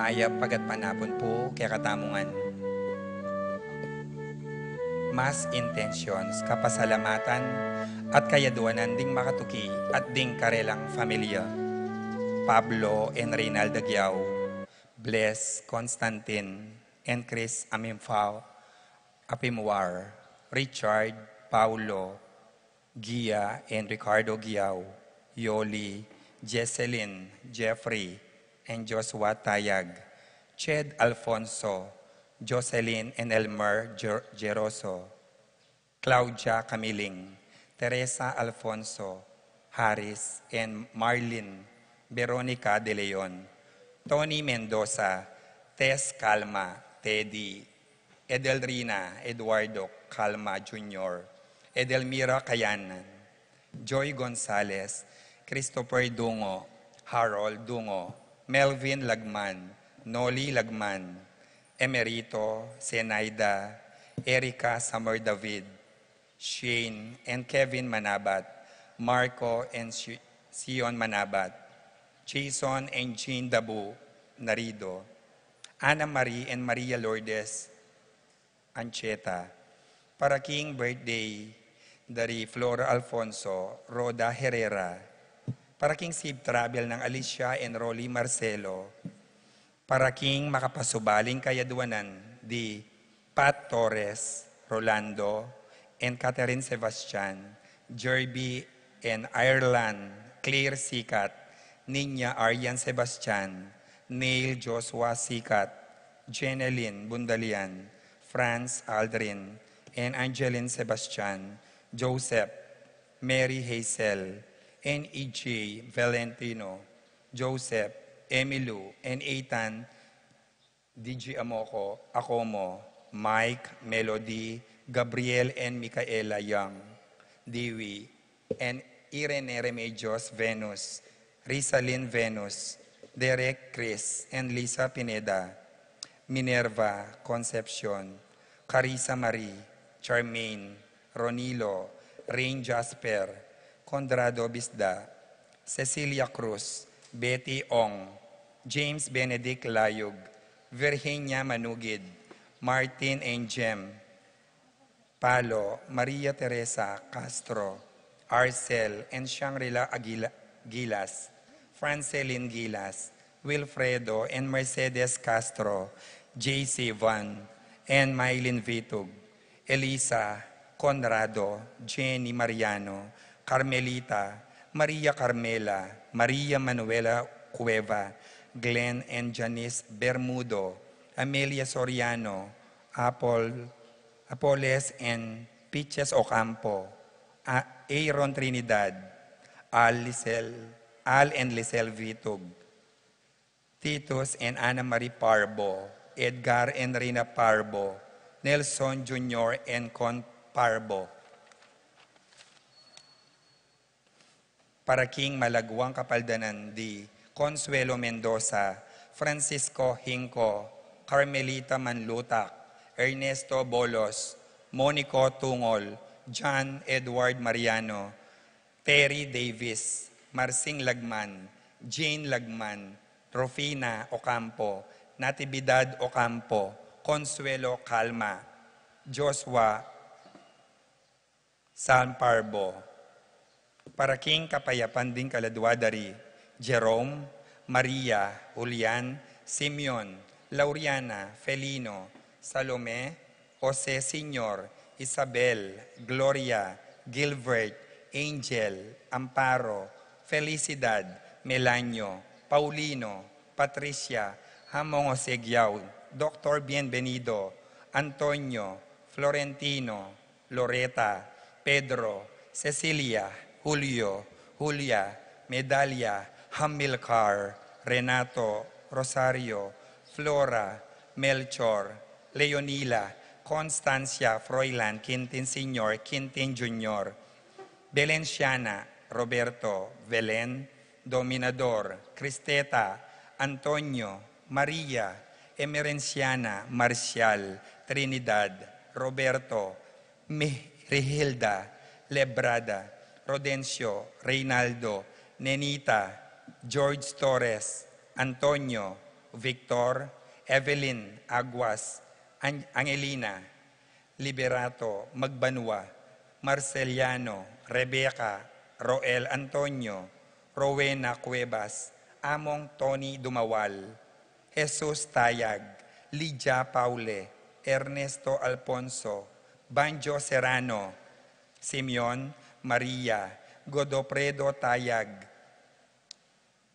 Mayab pagat panapon po kaya katamungan. Mas intentions, kapasalamatan at kayaduanan ding makatuki at ding karelang familia. Pablo and Reynaldo Giao, Bless, Constantine, and Chris Apimwar, Richard, Paulo, Gia, and Ricardo Giao, Yoli, Jesselyn, Jeffrey, and Joshua Tayag, Ched Alfonso, Jocelyn and Elmer Geroso, Claudia Camiling, Teresa Alfonso, Harris, and Marlene Veronica De Leon, Tony Mendoza, Tess Calma, Teddy, Edelrina Eduardo Calma Jr., Edelmira Kayanan, Joy Gonzalez, Christopher Dungo, Harold Dungo, Melvin Lagman, Noli Lagman, Emerito, Zenaida, Erica Samar David, Shane and Kevin Manabat, Marco and Sion Manabat, Jason and Jean Dabu Narido, Ana Marie and Maria Lourdes Ancheta, para King birthday dari Flora Alfonso, Roda Herrera, para King Sib Travel ng Alicia and Rolly Marcelo, para King makapasubaling kayaduanan di Pat Torres, Rolando, and Catherine Sebastian, Jerby and Ireland, Claire Sikat, Ninya Aryan Sebastian, Neil Joshua Sikat, Jeneline Bundalian, Franz Aldrin, and Angeline Sebastian, Joseph, Mary Hazel, and E.J. Valentino, Joseph, Emilu, and Ethan, D.G. Amoco, Acomo, Mike, Melody, Gabriel and Micaela Young, Dewey, and Irene Remedios Venus, Rizalyn Venus, Derek Chris, and Lisa Pineda, Minerva Concepcion, Carissa Marie, Charmaine, Ronilo, Rain Jasper, Condrado Bisda, Cecilia Cruz, Betty Ong, James Benedict Layug, Virginia Manugid, Martin and Jem, Palo, Maria Teresa Castro, Arcel and Shangri-La Gilas, Francelyn Gilas, Wilfredo and Mercedes Castro, J.C. Van, and Mylene Vitug, Elisa, Conrado, Jenny Mariano, Carmelita, Maria Carmela, Maria Manuela Cueva, Glenn and Janice Bermudo, Amelia Soriano, Apoles and Piches Ocampo, Aaron Trinidad, Al and Lisel Vitug, Titus and Ana Marie Parbo, Edgar and Rina Parbo, Nelson Jr. and Con Parbo. Para King Malagwang Kapaldanan di Consuelo Mendoza, Francisco Hinco, Carmelita Manlutak, Ernesto Bolos, Monico Tungol, John Edward Mariano, Terry Davis, Marsing Lagman, Jane Lagman, Rufina Ocampo, Natividad Ocampo, Consuelo Calma, Joshua San Parbo, para King Kapayapan din Kaladwadari, Jerome, Maria, Julian, Simeon, Lauriana, Felino, Salome, Jose Senior, Isabel, Gloria, Gilbert, Angel, Amparo, Felicidad, Melanio, Paulino, Patricia, Hamong Osegiao, Dr. Bienvenido, Antonio, Florentino, Loreta, Pedro, Cecilia, Julio, Julia, Medalia, Hamilcar, Renato, Rosario, Flora, Melchor, Leonila, Constancia, Froilan, Quintin Sr., Quintin Jr., Belenciana, Roberto, Belen, Dominador, Cristeta, Antonio, Maria, Emerenciana, Marcial, Trinidad, Roberto, Mihilda, Lebrada, Rodencio, Reynaldo, Nenita, George Torres, Antonio, Victor, Evelyn Aguas, Angelina, Liberato, Magbanwa, Marceliano, Rebecca, Roel Antonio, Rowena Cuevas, Among Tony Dumawal, Jesus Tayag, Lydia Paule, Ernesto Alfonso, Banjo Serrano, Simeon Maria, Godofredo Tayag,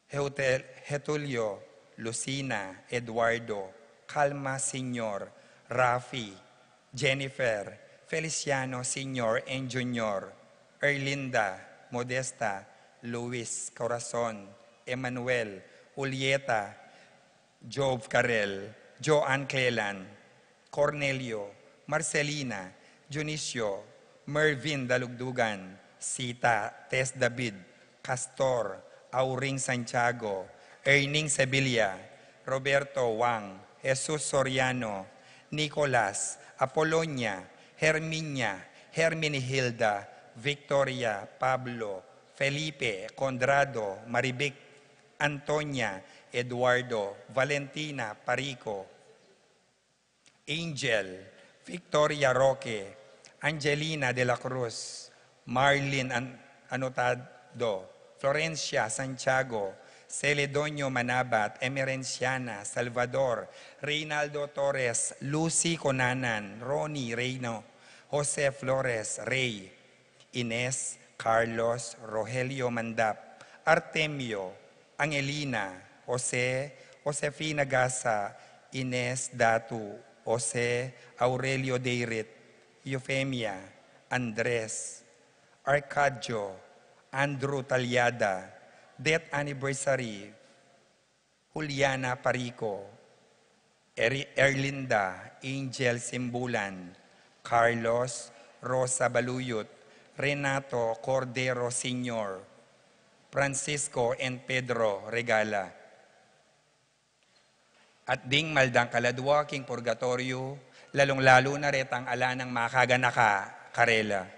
Getulio, Lucina, Eduardo, Calma Senior, Rafi, Jennifer, Feliciano Senior and Junior, Erlinda, Modesta, Luis Corazon, Emmanuel, Julieta, Jove Carel, Joanne Clelan, Cornelio, Marcelina, Junicio, Mervin Dalugdugan, Sita, Tess David, Castor, Auring Santiago, Erning Sevilla, Roberto Wang, Jesus Soriano, Nicolas, Apolonia, Herminia, Herminihilda, Victoria, Pablo, Felipe, Condrado, Maribic, Antonia, Eduardo, Valentina, Parico, Angel, Victoria Roque, Angelina de la Cruz, Marlene Anotado, Florencia Santiago, Celedonio Manabat, Emerenciana, Salvador, Reynaldo Torres, Lucy Conanan, Ronnie Reyno, Jose Flores Rey, Ines, Carlos, Rogelio Mandap, Artemio, Angelina, Jose, Josefina Gasa, Ines Datu, Jose Aurelio Deirit, Eufemia, Andres, Arcadio, Andrew Talyada, Death Anniversary, Juliana Parico, Erlinda, Angel Simbulan, Carlos, Rosa Baluyot, Renato Cordero Sr., Francisco and Pedro Regala. At ding maldang kaladwa king purgatorio, lalong-lalo na retang ala ng makaganaka karela.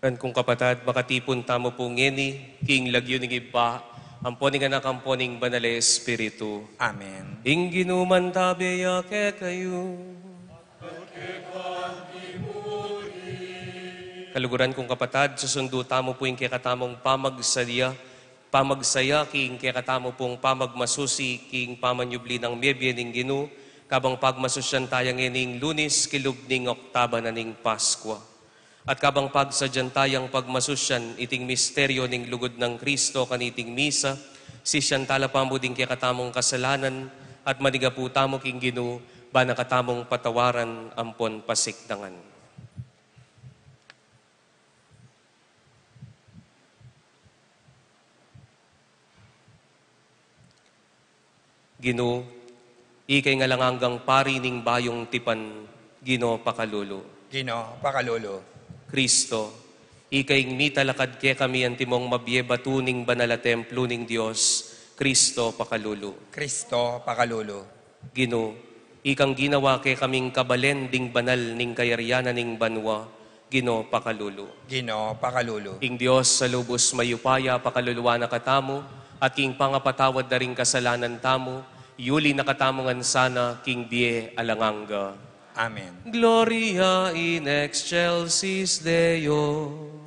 Kan kung kapatad, makatipon tamo po ngeni, king lagyo ng iba, amponing anak amponing banale espiritu. Amen. Inginuman tabeya ke kayo. Kaluguran kong kapatad, susundo tamo po yung kikatamong pamagsaya king kikatamo pong pamagmasusi king pamanyubli ng mebye ning Ginu, kabang pagmasusyan tayang ening Lunes kilubning Oktaba na ning Paskwa. At kabang pagsadyan tayang pagmasusyan iting misteryo ning lugod ng Kristo kaniting misa, sisyan talapamo din kikatamong kasalanan at maniga po tamo king Ginu, ba nakatamong patawaran ampon pasikdangan. Gino, ikay nga lang hanggang pari ning bayong tipan, Gino pakalulu. Gino, pakalolo. Kristo, ikay mitalakad ke kami ang timong mabyebatu ning banala templo ning Diyos, Kristo pakalulu. Kristo, pakalolo. Gino, ikang ginawa ke kaming kabalen ding banal ning kayaryanan ning banwa, Gino pakalulu. Gino, pakalolo. King Diyos sa lubos mayupaya pakaluluwa na katamo, at king pangapatawad na ring kasalanan tamo, yuli na katamongan sana king die alanganga. Amen. Gloria in excelsis Deo.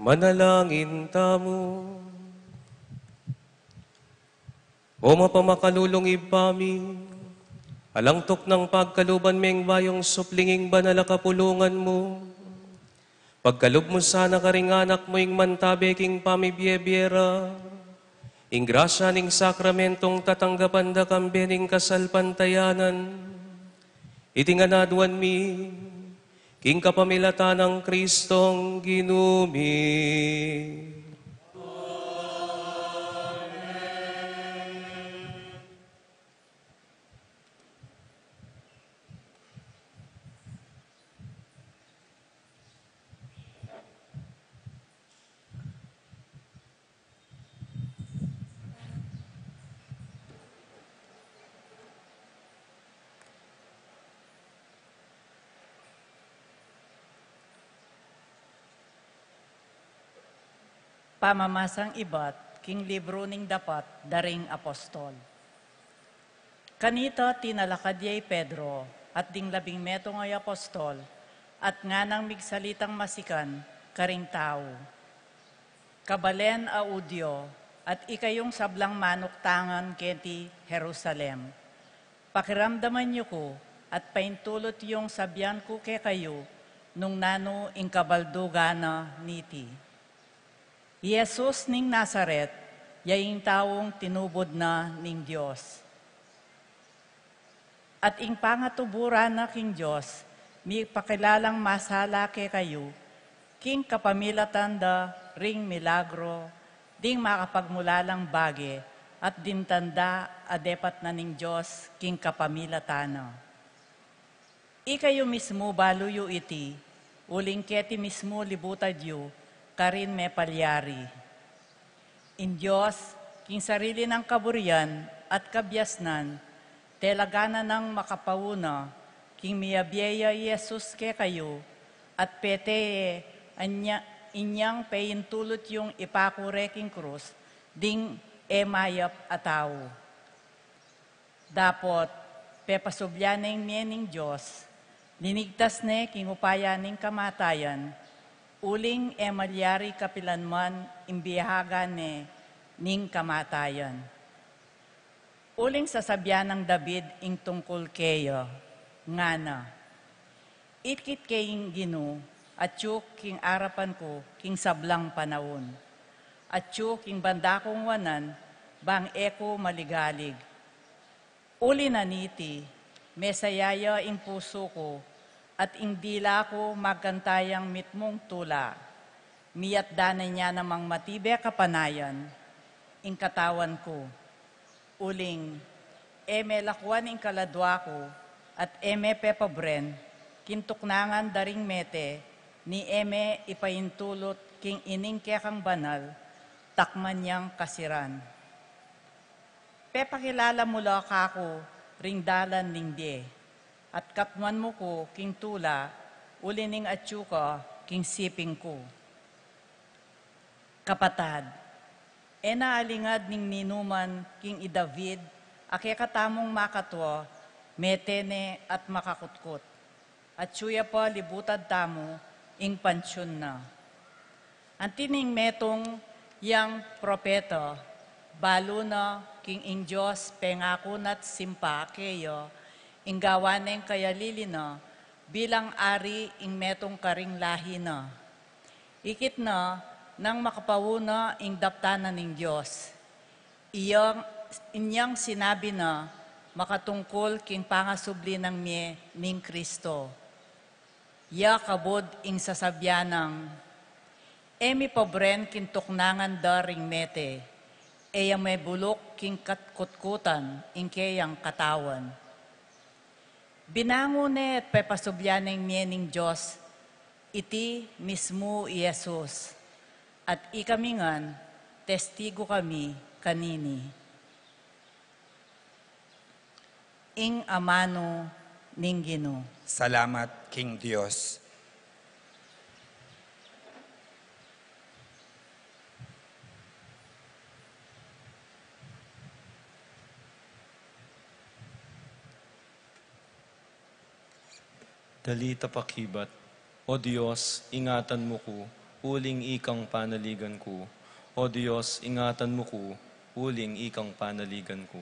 Manalangin tamo. O mapamakalulong ibami, alangtok ng pagkaluban meng bayong suplinging banala kapulungan mo. Pagkalub mo sana karing anak mo ing mantabe king pamibyebyera, ing grasya ning sakramentong tatanggapan da kambening kasalpantayanan, itinganaduan mi, king kapamilatan ng Kristong ginumi. Pamamasang ibat, king libro ning dapat, daring apostol. Kanita tinalakadyay Pedro, at ding 12 ngay apostol, at nga nang migsalitang masikan, karing tao. Kabalen audyo, at ikayong sablang manuktangan kenti Jerusalem. Pakiramdaman niyo ko, at paintulot yung sabyan ko kay kayo, nung nano ing kabaldugana niti. Jesus ning Nazaret, yaing taong tinubod na ning Diyos. At ing pangatuburan na king Diyos, mi pakilalang masala ke kayo, king kapamilatan da ring milagro, ding makapagmulalang bage, at dintanda adepat na ning Diyos, king kapamilatana. Ikayo mismo baluyo iti, uling keti mismo libutadyo, karin me palyari. In Diyos, king sarili ng kaburian at kabyasnan, telagana ng makapauna, king miyabyeya Jesus ke kayo, at pete inyang peyintulot yung ipakureking krus, ding emayap ataw. Dapot, pepasubyaning mening Diyos, linigtas ne king upayaning kamatayan, uling emalyari kapilanman imbiyahagan ning kamatayan. Uling sasabyan ng David ing tungkol keyo, ngana. Itkit kaying ginu, at yuk king arapan ko, king sablang panahon. At yuk king banda kong wanan, bang eko maligalig. Uli na niti, mesayaya ing puso ko, at indila ko magkantayang mitmong tula. Miyat danay niya namang matibe kapanayan, ing katawan ko. Uling, eme lakwan ing kaladwa ko, at eme pepabren, kintuknangan daring mete, ni eme ipayintulot king ining kekang banal, takman niyang kasiran. Pepakilala mula kako, ring dalan ning die, at katman mo ko, king tula, ulining atsuka, king siping ko. Kapatad, naalingad ning ninuman, king i-David, ake katamong makatwa, metene at makakutkot. At suya pa libutad tamo, ing pansyon na. Antining metong yang propeta, balo na king ing Diyos pengako nat simpa keyo, ing gawaneng kayalili na, bilang ari ing metong karing lahi na. Ikit na, nang makapawuna ing daptanan ng Diyos. Inyang sinabi na, makatungkol king pangasubli ng miye ning Kristo. Ya kabod ing sasabyanang, emi pabren king tuknangan daring mete, eya may bulok king katkutkutan ing kayang katawan. Binangunet pepasubyaning miyening Diyos, iti mismo Jesus, at ikamingan, testigo kami kanini. Ing amano ning Ginoo. Salamat, King Diyos. Dali tapakibat, O Diyos, ingatan mo ko, uling ikang panaligan ko. O Diyos, ingatan mo ko, uling ikang panaligan ko.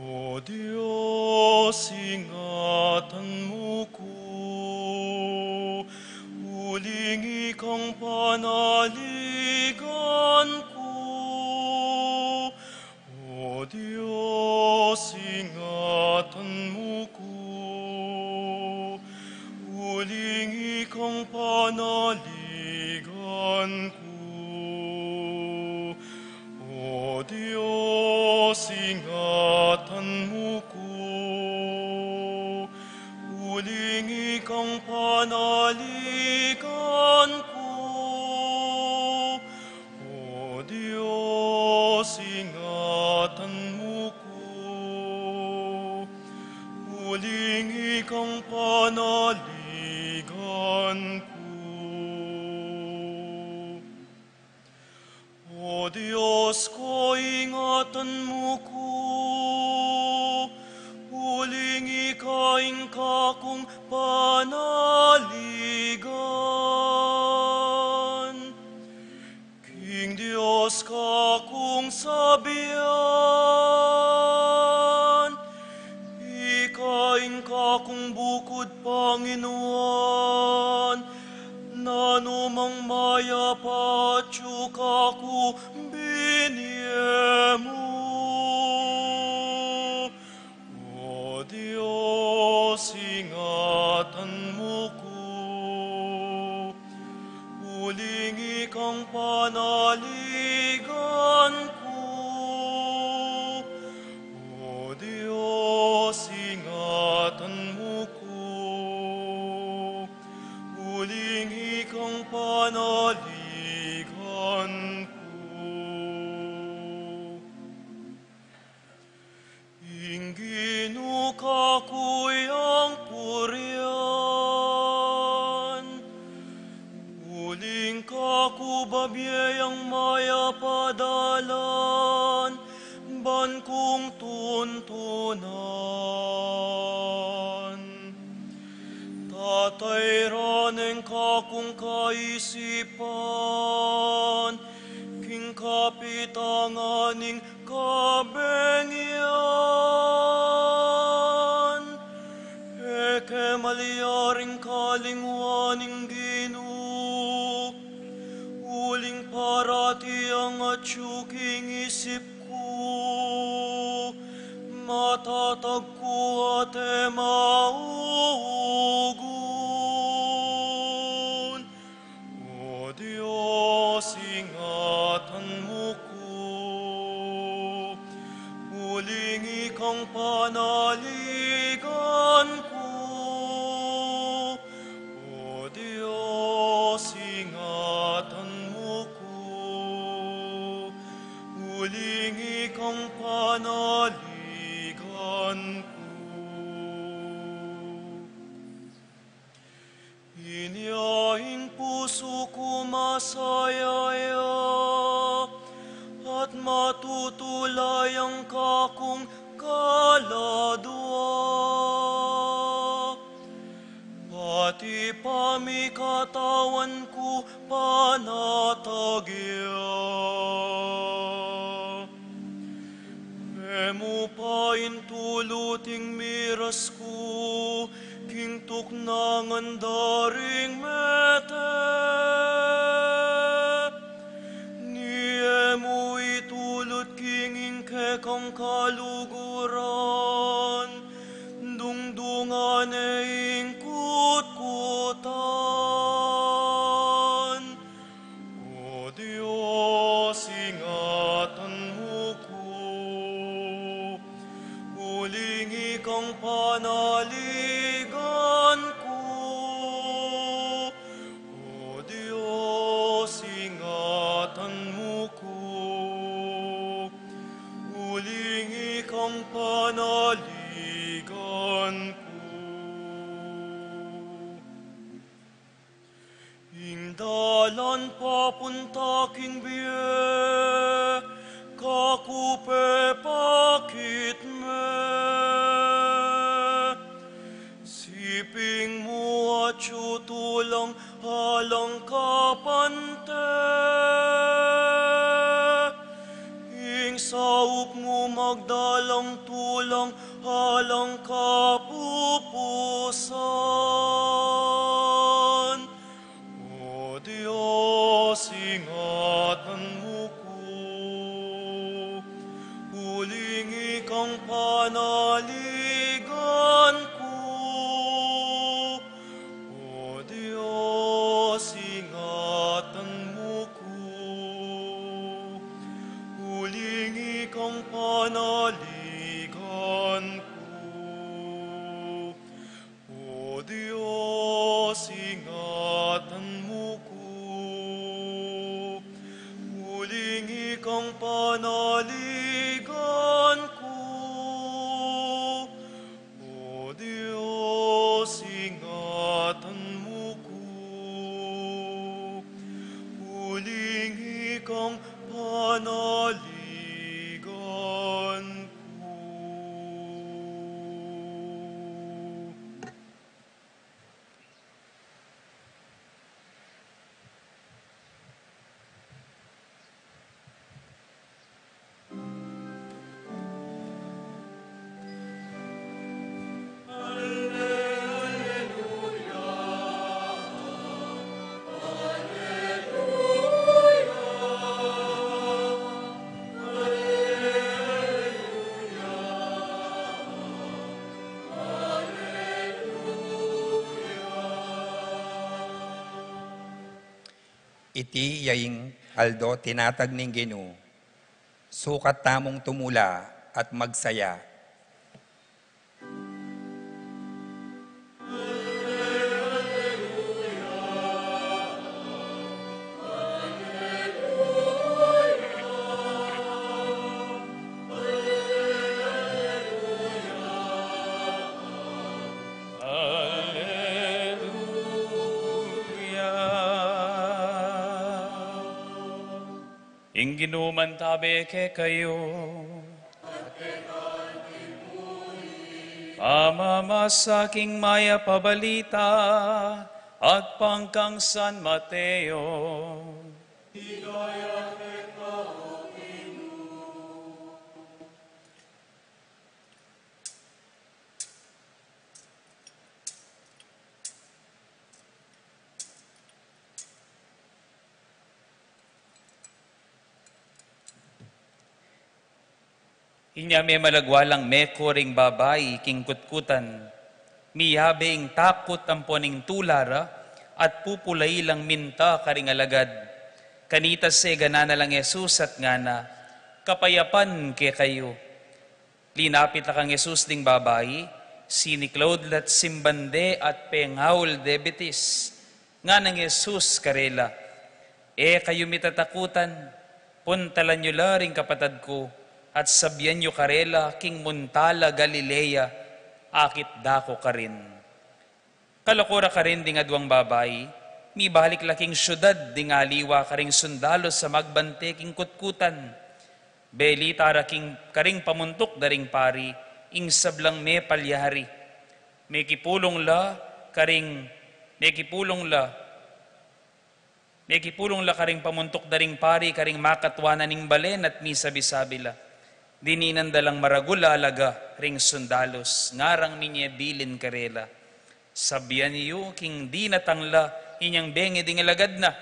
O Diyos, ingatan mo ko, uling ikang panaligan ko. O Diyos, ingatan mo ko, uling ikang panaligan ko. O Diyos, ingatan mo ko, uling ikang panaligan ko. O Diyos, ingatan mo ko, uling ikang panaligan ko. O Diyos ko, ingatan mo ko, uling ikain ka kong panaligan. King Diyos ka kong sabihan, ikain ka kong bukod Panginoon, nanumang maya patyo ka ko biniemo. O Diyos, ingatan mo ko, uling ikang panaligan ko. O Diyos, ingatan mo ko, uling ikang panaligan ko. Inggino ka kuyang purian, uling ka kubabiyang maya padalan, ban kong tuntunan. Tatay raneng ka kung kaisipan, king kapitanganing kabengyan. Eke maliaring kalingwaning Ginoo, uling parati ang atsuking isip ko, matatag ko at mauugon. O Diyos, ingatan mo ko, uling ikang panaligan ko. O Diyos, ingatan mo ko, uling ikang panaligan ko. Iniaing puso ko masayaya, at matutulayang ka kong kaladwa. Pati pamikatawan ko panatagya. Emo pa intuluting miras ko, king tuknangan daring mete. Niemo itulot king ingkekang kaluguran, dungdungan eing kutkutan. O Diyos, ingatan mo ko, uling ikang panaligan ko. O Diyos, ingatan mo ko, uling ikang panaligan ko. Ingdalan papunta king biye, kakupe pak kitme. Siping mo at tulang halang kapante. Ing saup mo magdalang tulang halang kapupusan. O Diyos, ingatan mo ko, huling ikang panaligan ko. O Diyos, ingatan mo ko, huling ikang panaligan ko. O Diyos, ingatan mo ko, huling ikang panaligan ko. O Diyos, ingatan mo ko, huling ikang panaligan ko. Iti yaing aldo tinatag ning Ginoo. Sukat tamong tumula at magsaya. Ingginuman tabi ke kayo. Pamamasaking maya pabalita at pangkang San Mateo. Inya may malagwalang mekoring babay king kutkutan. Miyabing takot ang poning tulara at pupulay lang minta karing alagad. Kanita se ganana lang Jesus at ngana, kapayapan ke kayo. Linapit kang Jesus ding babay, siniklod lat simbande at penghaul debetis. Nga nang Jesus karela, kayo mitatakutan, puntalan nyo la ring kapatad ko, at sabyan nyo karela king Muntala Galilea, akit dako ka rin. Kalakura ka rin ding adwang babay, mi balik laking syudad ding aliwa karing sundalo sa magbante king kutkutan. Beli tara king karing pamuntok daring pari, ing sablang me palyari. May kipulong la karing karing pamuntok daring pari karing makatwanan ning balen at mi sabi-sabi la. Dininan dalang maragula alaga ring sundalos, ngarang minye bilin karela. Sabihan niyo king di natangla inyang bengi ding alagad na,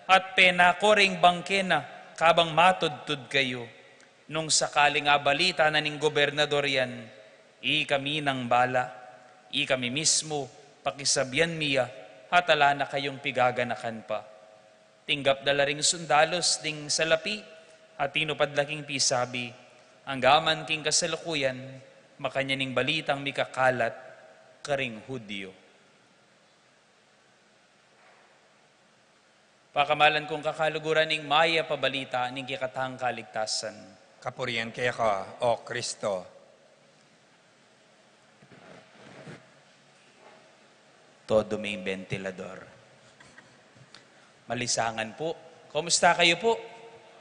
at penako ring bangke na, kabang matudtud kayo. Nung sakaling abalita na ning gobernador yan, kami ng bala, kami mismo, pakisabyan miya, hatala na kayong pigaganakan pa. Tinggap dala ring sundalos ding salapi, at tinupadlaking pisabi, ang gaman king kasalukuyan, makanya ning balitang mikakalat, karing Hudyo. Pakamalan kong kakaluguran ning maya pabalita ning kikatang kaligtasan. Kapurian kaya ka, O Kristo. Todo may ventilador. Malisangan po. Kumusta kayo po?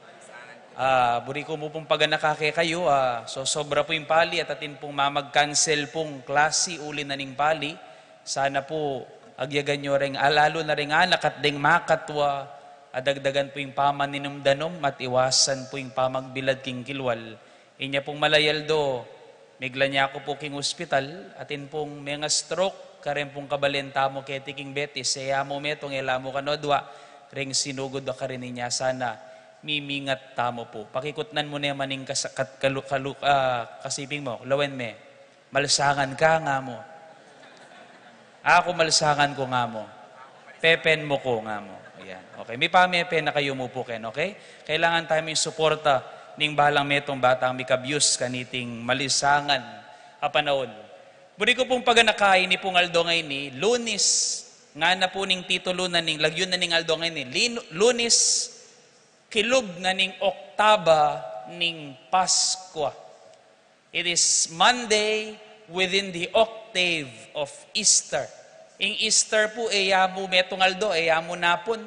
Malisangan po. Buri ko mo pong paganakake kayo, so sobra po yung pali at atin pong mamag-cancel pong klase uli na ning pali. Sana po agyagan nyo rin, lalo na rin anak at ding makatwa, adagdagan po yung pamaninumdanom at iwasan po yung pamagbilad king kilwal. Inya pong malayaldo, migla niya ako po king hospital, atin pong mga stroke, karen pong kabalenta mo keti king betis, mo metong elamo kanodwa, ring sinugod na karin niya sana. Mimingat tamo po. Pakikutnan mo na maning kasiping mo. Lawen me. Malsangan ka nga mo. Ako malsangan ko nga mo. Pepen mo ko nga mo. Ayan. Okay. May pamepen na kayo mo po ken. Okay? Kailangan tayo yung suporta ning balang metong batang mikabiyos kaniting malisangan panahon. Buri ko pong paganakain ni pong Aldo ngayon ni Lunes. Nga na po ning titulo na ning lagyon na ning Aldo ngayon ni Lunes kilub na ning Oktaba ning Paskwa. It is Monday within the octave of Easter. Ing Easter po, mo metong Aldo, mo napon.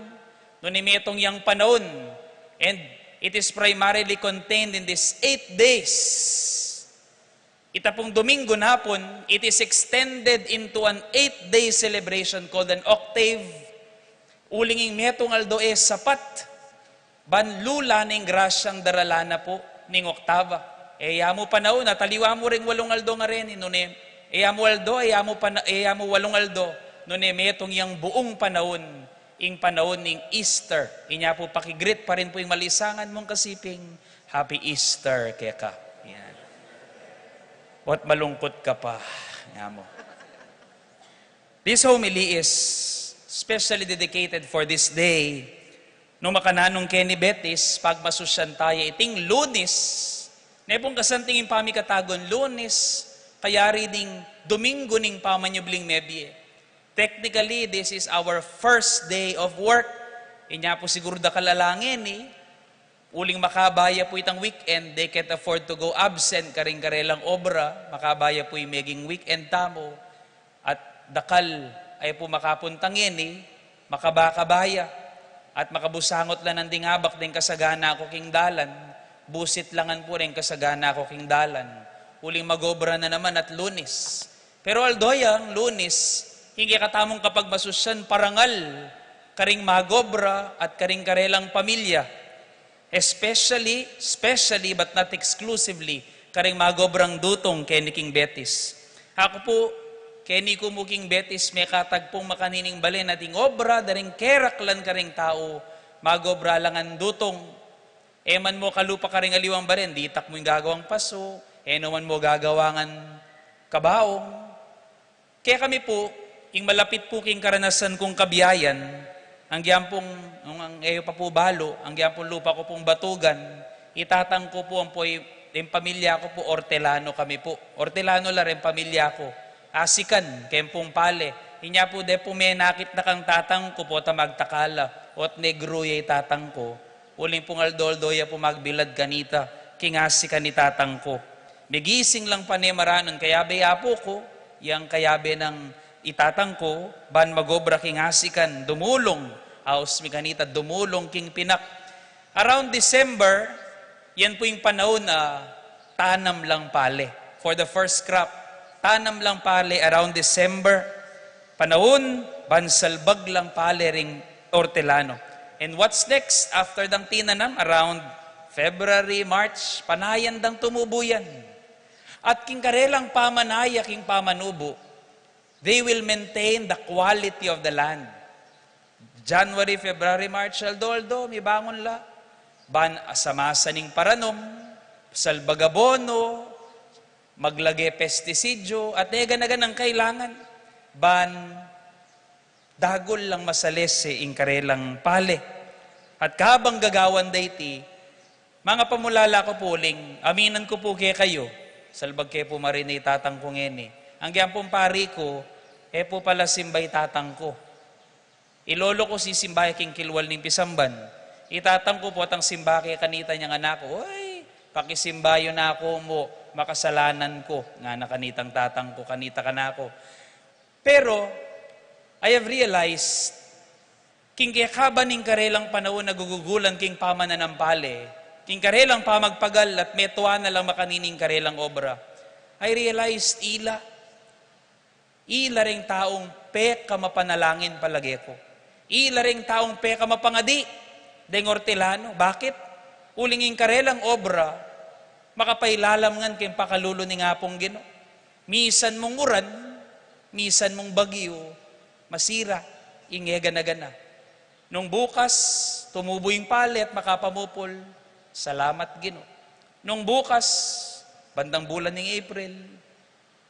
Nuni metong yang panahon. And it is primarily contained in these 8 days. Itapong Domingo napon, it is extended into an 8-day celebration called an octave. Ulinging metong Aldo sapat. Banlula ning grasyang daralana po ning Oktaba. Mo panahon, nataliwa mo ring 8 Aldo nga rin. Nune, mo Aldo, mo 8 Aldo. Nune, metong yang buong panahon, ing panahon ning Easter. Inya po pakigrit pa rin po yung malisangan mong kasiping, Happy Easter kaya ka. Yan. What malungkot ka pa. Yan mo. This homily is specially dedicated for this day. No makananong Kenny Betis, pagmasusyan tayo iting Lunes, nepong kasantingin pamikatagon Lunes, kaya ring Domingo ning pamanyubling mebye. Technically, this is our first day of work. Inya po siguro da kalalangin uling makabaya po itang weekend, they can't afford to go absent karing-karelang obra, makabaya po yung meging weekend tamo, at dakal ay po makapuntangin makabakabaya. At makabusangot lang ng dingabak din kasagana ako king dalan. Busit langan po rin kasagana ako king dalan. Uling magobra na naman at Lunes. Pero aldoyang Lunes, hindi katamong kapag masusyan parangal, karing magobra at karing karelang pamilya. Especially but not exclusively, karing magobrang dutong Kenny King Betis. Ako po, Kenny kumuking Betis, may katagpong makanining balen ating obra, daring keraklan karing tao, magobra lang ang dutong. Man mo kalupa karing aliwang baren, ditak mo yung gagawang paso, man mo gagawangan kabaong. Kaya kami po, yung malapit po king karanasan kong kabiyayan, ang giyampong, ang eyo pa po balo, ang giyampong lupa ko pong batugan, itatang ko po ang po, yung pamilya ko po, Ortelano kami po. Ortelano la rin pamilya ko. Asikan, kempong pale. Inya po de po may nakit na kang tatang ko po ta magtakala. Ot negruye tatang ko. Uling pong aldoldoya po magbilad kanita. Kingasikan ni tatang ko. Migising lang pa ni maranon. Kayabe apo ko. Yang kayabe ng itatang ko. Ban magobra kingasikan. Dumulong. Aos mi kanita. Dumulong king pinak. Around December, yan po yung panahon na tanam lang pale. For the first crop. Tanam lang pale around December. Panahon, bansalbag lang pale ring Ortelano. And what's next? After dang tinanam, around February, March, panayan dang tumubuyan. At king karelang pamanaya, king pamanubo, they will maintain the quality of the land. January, February, March, aldo, may bangon la. Ban asamasa ning paranom, salbagabono, maglagay pestisidyo, at ganagan ang kailangan. Ban, dagol lang masalese ing karelang pale. At kabang gagawan dayti, mga pamulala ko puling, aminan ko po kaya kayo, salbag kayo po marinay tatang ko ngeni. Ang giyampong pari ko, po pala simbay tatang ko. Ilolo ko si simbay king kilwal ning pisamban. Itatang ko po atang simbake kanita niyang anak ko, oy, pakisimbayo na ako mo, makasalanan ko, nga nakanitang tatang ko, kanita ka na ako. Pero, I have realized, king kaya kabaning karelang panahon na gugugulan king pamananampale, king karelang pamagpagal at metuan na lang makanining karelang obra. I realized ila ring taong pe kamapanalangin palagi ko. Ila ring taong pe kamapangadi deng Hortelano. Bakit? Ulinging karelang obra, makapailalam ngan kayong pakalulo ni nga pong Ginoo. Misan mong uran, misan mong bagyo, masira, ingegana-gana. Nung bukas, tumubo yung palet, makapamupol, salamat Ginoo. Nung bukas, bandang bulan ng April,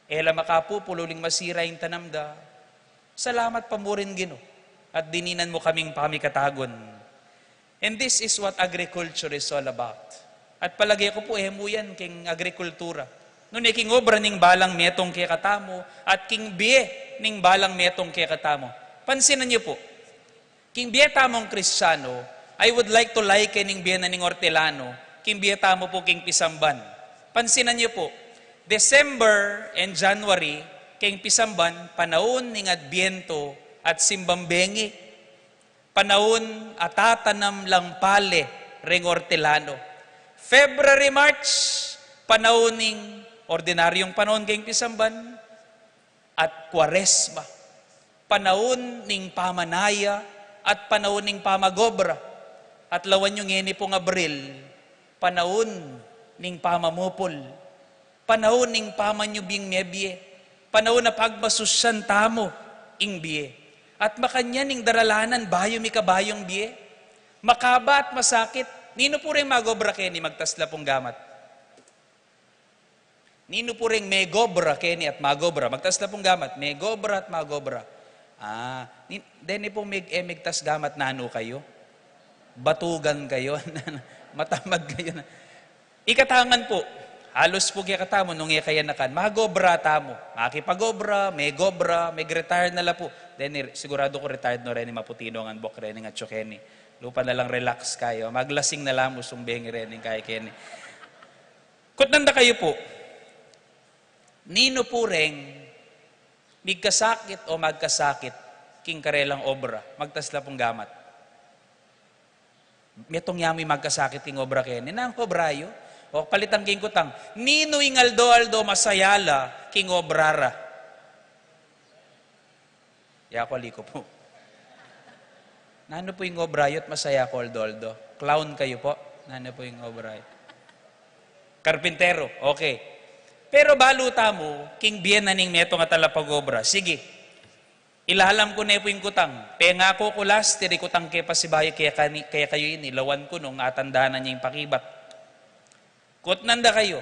ela makapupul, uling masira yung tanamda, salamat pa mo rin Ginoo. At dininan mo kaming pamikatagon. And this is what agriculture is all about. At palagi ko po, mo yan king agrikultura. Nung king obra ning balang metong kaya katamo, at king biye ning balang metong kaya katamo. Pansinan niyo po, king biye tamong Kristiyano, I would like to liken ning biye na ning Hortelano, king biye tamo po king Pisamban. Pansinan niyo po, December and January, king Pisamban, panahon ning Adbiento at Simbambengi. Panahon at tatanam lang pale ring Hortelano. February, March, panahon ning ordinaryong panahon kayong Pisamban at Kwaresma. Panahon ning pamanaya at panahon ning pamagobra. At lawan yung ngeni pong Abril, panahon ning pamamupol. Panahon ning pamanyubing mebye. Panahon na pagmasusyan tamo ing biye. At makanya ning daralanan, bayo mi kabayong biye. Makaba at masakit. Nino po rin magobra keni magtasla pong gamat. Nino po rin megobra keni at magobra. Magtasla pong gamat. Megobra at magobra. Deni po megtas gamat nano kayo. Batugan kayo. Matamad kayo. Ikatangan po. Halos po kaya katamo nung kaya nakan. Magobra tamo. Makipagobra, megobra, meg-retire na la po. Then sigurado ko retired no rin maputino ang bok rin at chokeni. Lupa na lang relax kayo. Maglasing na lang musong bengi rin kaya keni. Kutnanda kayo po. Nino po rin migkasakit o magkasakit king karelang obra. Magtasla pong gamat. Metong yami magkasakit king obra keni. Nang obrayo. O palitang king kutang. Nino ingaldo-aldo masayala king obrara. Yakoli ko po. Nano po yung obrayot masaya ko aldo-aldo? Clown kayo po. Nano po yung obrayot? Karpintero. Okay. Pero baluta mo, king bien na ning meto nga talapag-obra. Sige. Ilahalam ko na po yung kutang. Penga ko kulas, tiri kutang kaya pasibayo kaya kayo ini. Lawan ko nung atandaan niya yung pakibat. Kutnanda kayo.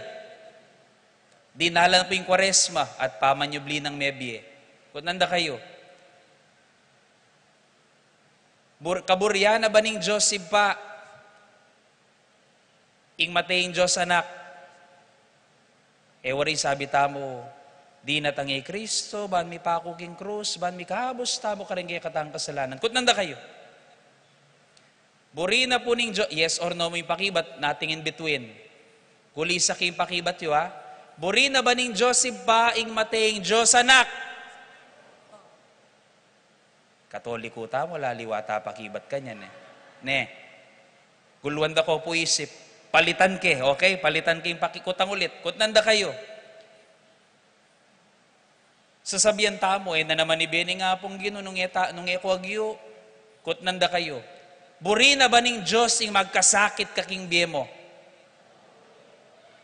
Dinalan po yung Kwaresma at pamanyubli ng mebye. Kutnanda kayo. Kaburyana ba ning Diyos pa? Ing mataying Diyos anak. Wari sabi tamo, di natangi Kristo, ban mi pako king krus, ban mi kahabos tamo karing kaya katang kasalanan. Kutnanda kayo. Buri na po ning Diyos, yes or no mo yung pakibat, nothing in between. Kuli sa king pakibat yun ha. Buri na ba ning Diyos pa, ing mataying Diyos anak? Katoliko ta mo, laliwata pakibat ka niyan eh. Ne, guluan da ko po isip. Palitan ke, okay? Palitan ke yung pakikutang ulit. Kutnanda kayo. Sasabihan tamo na naman ni Beni nga pong Ginoo nung ekwagyo. Kutnanda kayo. Buri na ba ning Diyos ing magkasakit kaking biye mo?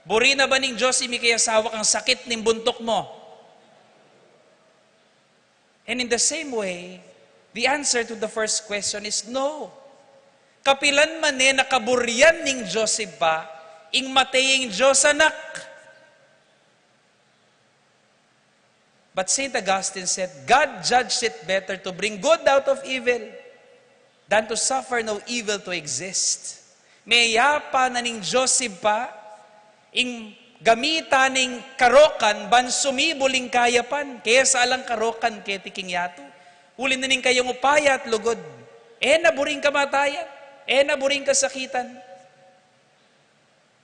Buri na ba ning Diyos imi kaya sawak ang sakit ning buntok mo? And in the same way, the answer to the first question is no. Kapilan man nakaburyan ning Joseph ba, ing mataying Diyos anak. But St. Augustine said, God judged it better to bring good out of evil than to suffer no evil to exist. Mayapa na ning Joseph pa, ing gamita ning karokan, ban sumibuling kayapan, kaya sa alang karokan ketiking yato. Ulin na ning kayong upaya at lugod. Naburing kamatayan. Naburing kasakitan.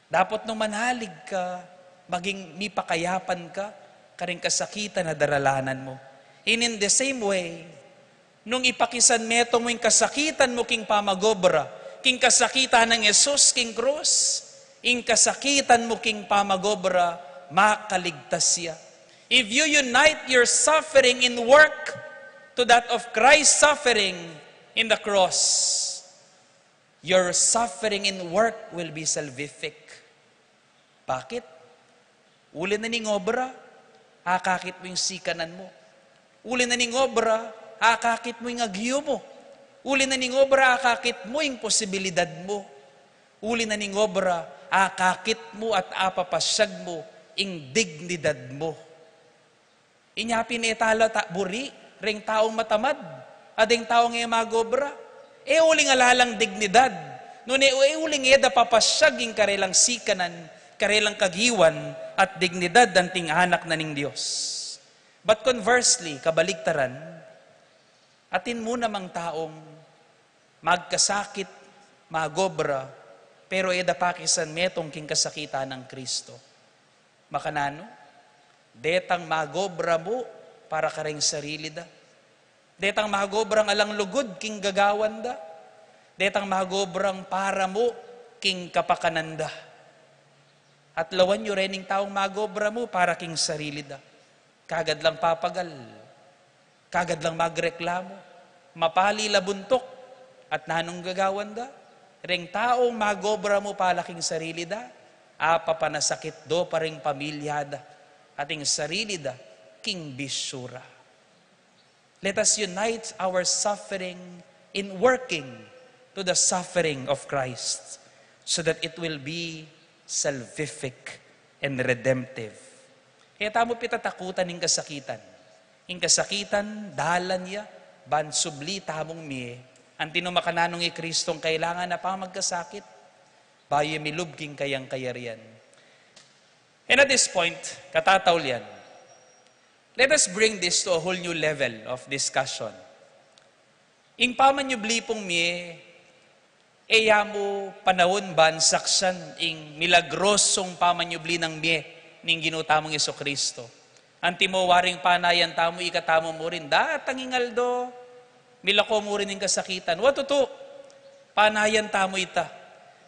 Dapat nung manhalig ka, maging mipakayapan ka, karing kasakitan na daralanan mo. And in the same way, nung ipakisan meto mo yung kasakitan mo king pamagobra, king kasakitan ng Jesus, king krus, ing kasakitan mo king pamagobra, makaligtas siya. If you unite your suffering in work to that of Christ's suffering in the cross, your suffering in work will be salvific. Bakit? Uli na ning obra, hakakit mo yung sikanan mo. Uli na ning obra, hakakit mo yung agyo mo. Uli na ning obra, hakakit mo yung posibilidad mo. Uli na ning obra, hakakit mo at apapasyag mo yung dignidad mo. Inyapin etala buri, ring taong matamad, ading taong magobra. Uling alalang dignidad. Nune uling eda papasyag yung karelang sikanan, karelang kagiwan, at dignidad danting anak na ning Diyos. But conversely, kabaligtaran, atin mo namang taong magkasakit, magobra, pero eda pakisan metong king kasakitan ng Kristo. Makanano? Detang magobra mo para kareng sarili da. Detang magobrang alang lugod king gagawan da. Detang magobrang para mo king kapakananda. At lawan nyo rening taong magobra mo para king sarili da. Kagad lang papagal. Kagad lang magreklamo. Mapali labuntok. At nanong gagawan da. Reng taong magobra mo para king sarili da. Apa panasakit do paring pamilyada. Ating sarili da king bisura. Let us unite our suffering in working to the suffering of Christ so that it will be salvific and redemptive. Kaya tamo pitatakutan ng kasakitan. Ing kasakitan, dalan niya, bansubli tamong miye. Antino makananong Kristong kailangan na pa magkasakit, bayo milubking kayang kayarian. And at this point, katataw yan, let us bring this to a whole new level of discussion. Ing pamanyubli pong miye, eya mo panahon ban saksan ing milagrosong pamanyubli ng miye ning ginutamong Jesucristo. Anti mo waring panayan tamo, ikatamo mo rin, datang ingaldo, milako mo rin ng kasakitan. Watuto, panayan tamo ita.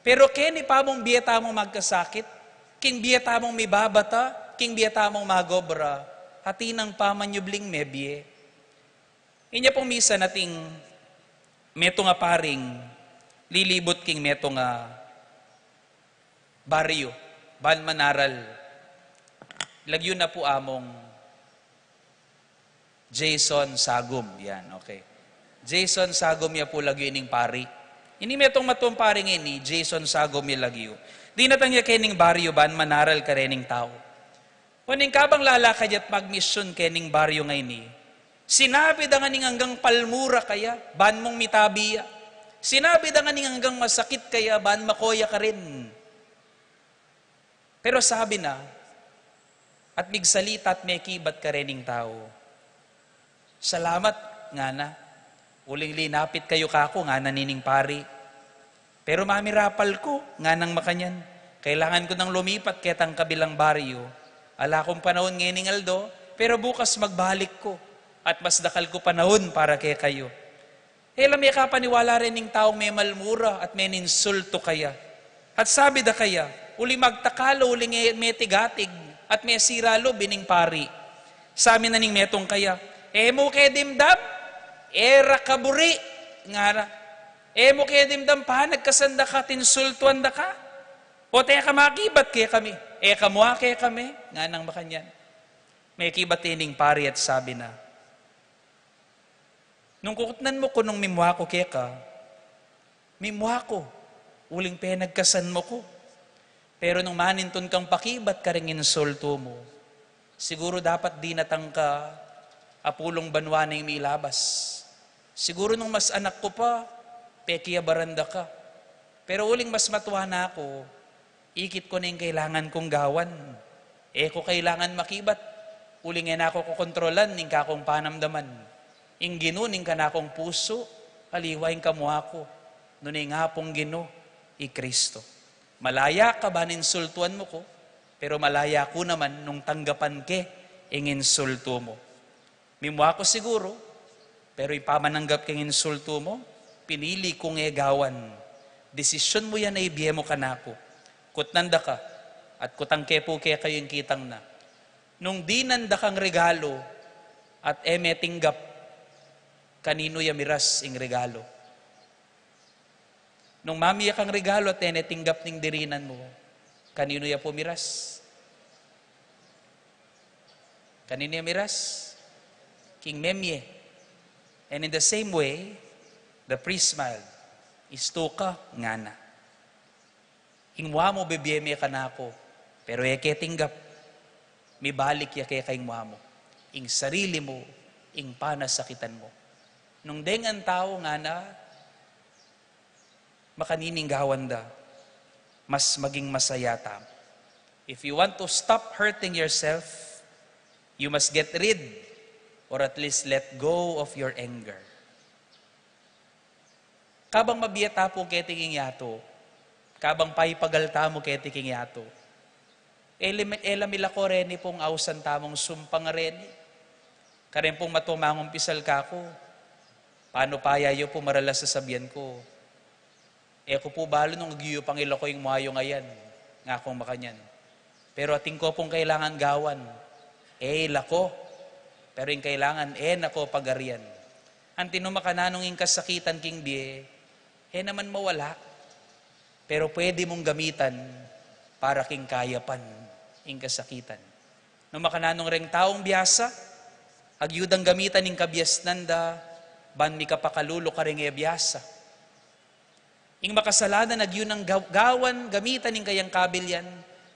Pero keni pamong biya tamong magkasakit, king biya tamong mibabata, king biya tamong magobra, hati ng pamanyubling mebye. Inya pong misa nating meto nga paring lilibot king meto nga baryo, ban manaral. Lagyo na po among Jason Sagum. Yan, okay. Jason Sagum ya po lagyo ining pari. Ini metong matong paring ini, Jason Sagum ya lagyo. Di natang ya kening baryo ban manaral karening tao. Kuning kabang lalakad at magmisyon kening baryo ngay ni, sinabi da nga ning hanggang palmura kaya, ban mong mitabiya. Sinabi da nga ning hanggang masakit kaya, ban makoya ka rin. Pero sabi na, at migsalita at may kibat ka rening tao. Salamat nga na, uling linapit kayo kako nga nanining pari. Pero mamirapal ko, nga nang makanyan. Kailangan ko nang lumipat ketang kabilang baryo. Ala kong panahon ngening aldo, pero bukas magbalik ko. At mas dakal ko panahon para kay kayo. Alam may kapaniwala rin ng taong may malmura at may ninsulto kaya. At sabi da kaya, uli magtakalo, uli may tigatig, at may siralo bining pari. Sa amin na ning metong kaya, mo kay dimdam, era kaburi, ngara. Mo kay dimdam pa, nagkasanda ka, tinsultuan da ka. O teka makibat kaya kami. Kamua kaya kami, nga nang makanyan. May kibatining pari at sabi na, nung kukutnan mo ko nung mimwa ko kaya ka, mimwa ko, uling penagkasan mo ko. Pero nung maninton kang pakibat ka rin insulto mo, siguro dapat di natang ka apulong banwa na yung milabas. Siguro nung mas anak ko pa, pekiya baranda ka. Pero uling mas matuwa na ako, ikit ko na yung kailangan kong gawan. Ko kailangan makibat. Uling na ako kukontrolan, ning kakong panamdaman. Ing ginuning ka na akong puso, aliwain ka mo ako. Nuning nga pong gino, Kristo. Malaya ka ba ninsultuan mo ko? Pero malaya ko naman nung tanggapan ke, insulto mo. Mimwa ko siguro, pero ipamananggap kang insulto mo, pinili kong egawan. Desisyon mo yan na ibiye mo kanako. Kutnanda ka, at kutang kepo kaya kayo yung kitang na. Nung di nanda kang regalo, at eme tinggap, kanino yamiras ing regalo. Nung mamiya kang regalo at ene tinggap ning dirinan mo, kanino ya pumiras? Kanino yamiras? King Memye. And in the same way, the priest smiled. Istuka nga na. Ingwa mo bebiyeme ka na ako, pero eke tinggap, may balik ya kaya kaing mo. Ing sarili mo, ing panasakitan mo. Nung deng ang tao nga na, makanininggawan da, mas maging masaya tam. If you want to stop hurting yourself, you must get rid, or at least let go of your anger. Kabang mabiyata po keting yato, kabang paipagalta mo keting yato, elamila ko rin pong ausan tamong sumpang rin. Karen pong matumangong pisal ka ko, paano payayo po maralas sa sabihan ko, ko po balo nung agiyo pangilo ko yung mayo ngayon, nga akong makanyan. Pero ating ko pong kailangan gawan, lako, pero yung kailangan, nako pagarian. Ang tinumakananong yung kasakitan king biye, naman mawala. Pero pwede mong gamitan para king kayapan yung kasakitan. Nung makananong ring taong biyasa, agyudang gamitan yung kabyas nanda, ban mi kapakalulo ka ring biyasa. Ing makasalanan, agyun ang gawan, gamitan yung kayang kabilyan,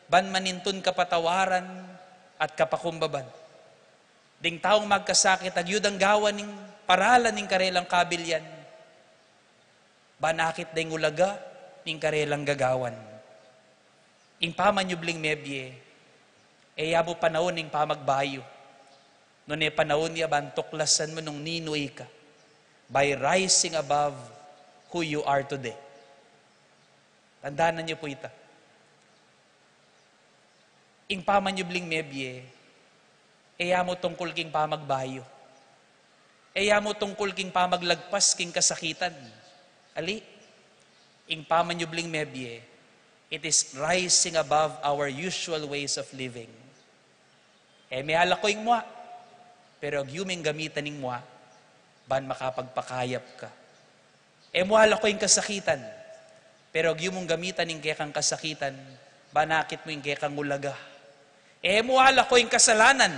ban manintun kapatawaran at kapakumbaban. Ding taong magkasakit, agyudang gawan ng paralan ng karelang kabilyan, banakit ding ulaga ng karelang gagawan. Ing pamanyubling mebye, yabo panahon ng pamagbayo. Noon panahon niya, bantuklasan mo nung ninoy ka by rising above who you are today. Tandaan niyo po ita. Ing pamanyubling mebye, mo tungkol king pamagbayo. Mo tungkol king pamaglagpas king kasakitan. Ali, ing pamanyubling mebye, it is rising above our usual ways of living. May halak ko ing mua, pero agyuming gamitan ing mua, ban makapagpakayap ka. Muhala ko ing kasakitan, pero agyumong gamitan ing kaya kang kasakitan, banakit mo ing kaya kang ulaga. Muhala ko ing kasalanan,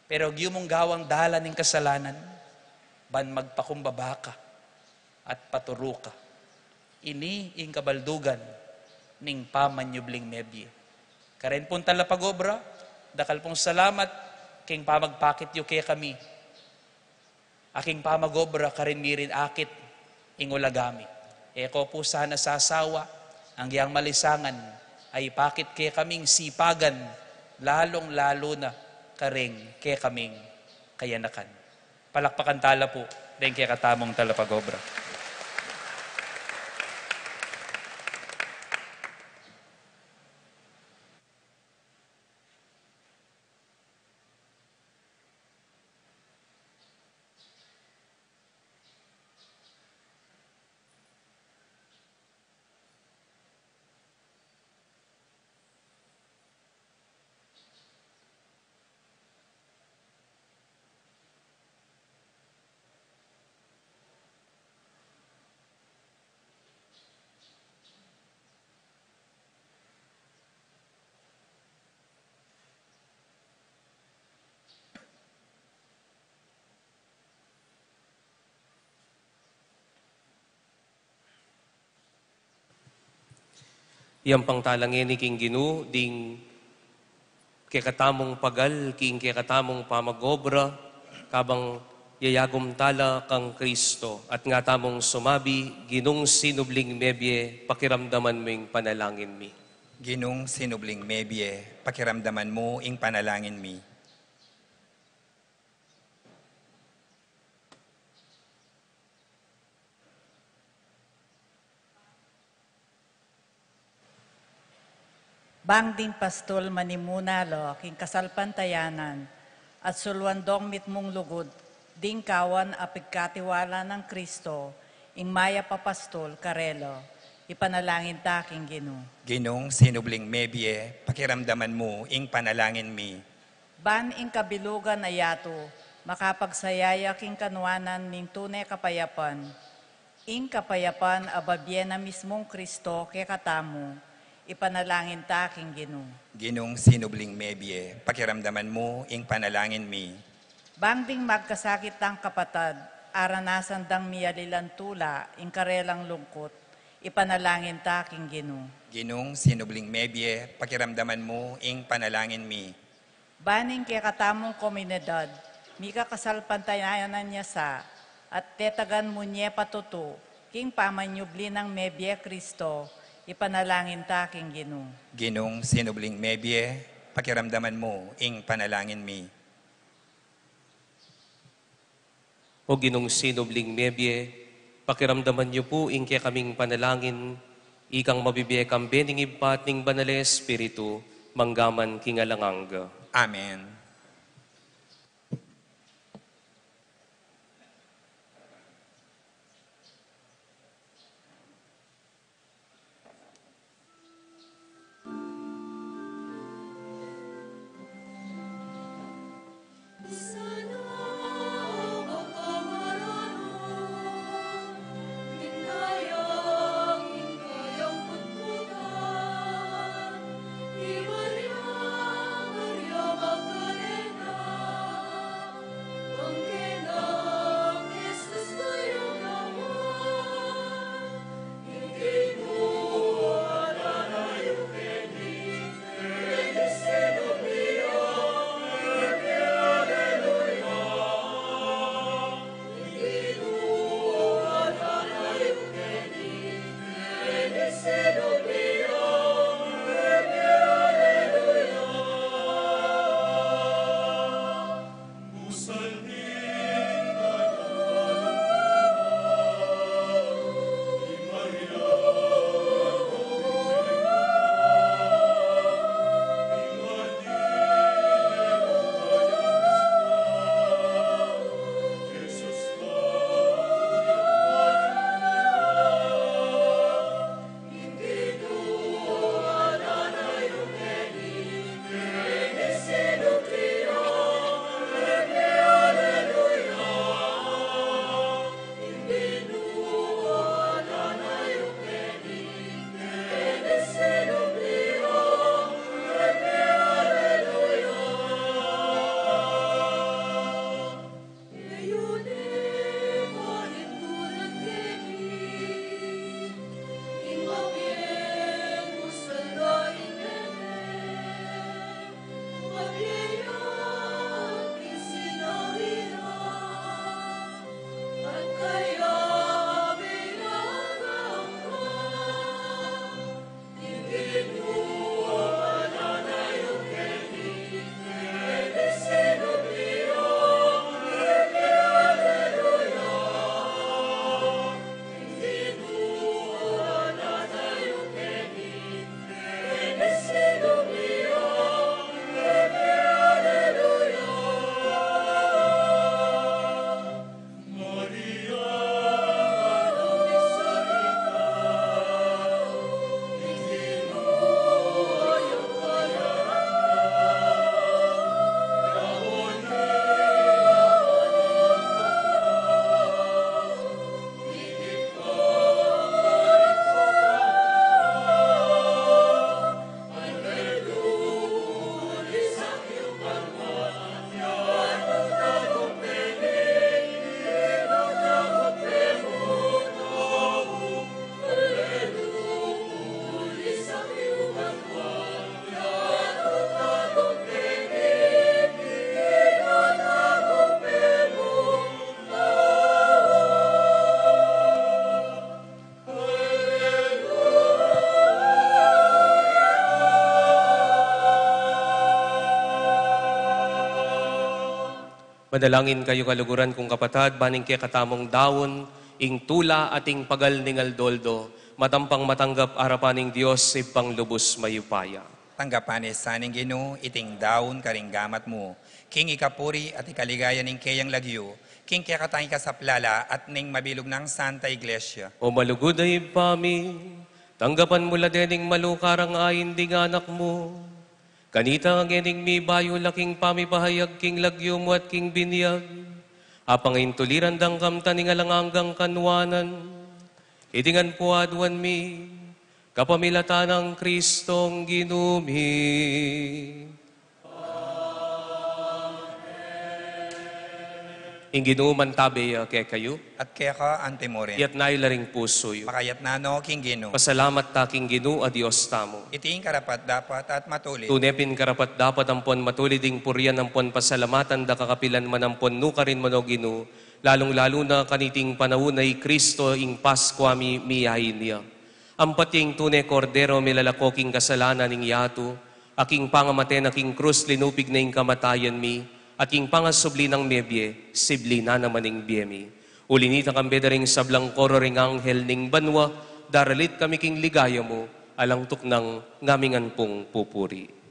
pero agyumong gawang dalan ing kasalanan, ban magpakumbaba ka at paturo ka. Ini ing kabaldugan ning pamanyubling mebye. Karen pong talapagobra, dakal pong salamat king pamagpakit yu kaya kami. Aking pamagobra karin mirin akit ing ulagami. Ko po sana sasawa, ang giyang malisangan ay pakit kaya kaming sipagan, lalong-lalo na karing kaya kaming kayanakan. Palakpakan tala po, dahil kaya katamong talapagobra. Yang pangtalangin ni King Ginu, ding kekatamong pagal, king kekatamong pamagobra, kabang yayagom tala kang Kristo, at nga tamong sumabi, ginung sinubling mebye, pakiramdaman mo yung panalangin mi. Ginung sinubling mebye, pakiramdaman mo ing panalangin mi. Bang ding pastol manimunalo, king kasalpantayanan, at sulwandong mitmong lugod, ding kawan apigkatiwala ng Kristo, ing Maya Papastol, Carelo, ipanalangin ta king Ginoo. Ginong sinubling mebye, pakiramdaman mo ing panalangin mi. Ban ing kabilugan ayato, makapagsayaya king kanuanan ning tunay kapayapan. Ing kapayapan ababye na mismong Kristo kay katamu, ipanalangin ta king Ginoo. Ginong sinubling mebye, pakiramdaman mo ing panalangin mi. Bang ding magkasakit tang kapatad, aranasan dang miyalilan tula, ing karelang lungkot, ipanalangin ta king Ginoo. Ginong sinubling mebye, pakiramdaman mo ing panalangin mi. Baning kay katamong komunidad, mi kakasalpantayanan niya sa, at tetagan mo niya patuto, king pamanyubli ng mebye Kristo, ipanalangin ta king Ginoo. Ginong sinubling mebye, pakiramdaman mo ing panalangin mi. O Ginong sinubling mebye, pakiramdaman niyo po ingke kaming panalangin, ikang mabibiyay kang beningibpat ning banale Espiritu, manggaman kingalangang. Amen. Madalangin kayo kaluguran kong kapatad, baning kay katamong dawon, ing tula ating pagal ningal doldo, matampang matanggap arapaning Diyos, ipang lubos mayupaya. Tanggapan saning Ginoo, iting daon karing gamat mo. King ikapuri at ikaligaya ning kayang lagyo, king kikatangin ka sa plala at ning mabilog ng Santa Iglesia. O malugod ay pami, tanggapan mula dening malukarang ayin ding anak mo. Kanita ang ening mi bayo laking pamipahayag king lagyo mo at king binyag. Apangin tuliran dang kamtaning alanganggang kanwanan. Idingan po adwan mi, kapamilatan ng Kristong ginumi. Inginuman tabi kay kayo, At kaya ka antimorin. yat nailaring puso yu. Makayat na no, king Gino. Pasalamat taking ginu a Diyos tamo. Iting karapat dapat at matulit. Tunepin karapat dapat ampon matuliding puryan ampon pasalamatan da kakapilan man ampon nukarin mano ginu. Lalong-lalo na kaniting panahunay Kristo ing Pasko mi miyahin niya. Ampat yung tunay kordero milalakoking kasalanan ning yato. Aking pangamaten aking krus linupig na ing kamatayan mi. Aking pangasubli ng mebye, sibli na naman ing biyemi. Ulinita kang bedaring sablang koro ring anghel ning banwa, daralit kami king ligaya mo, alangtok ng ngamingan pong pupuri.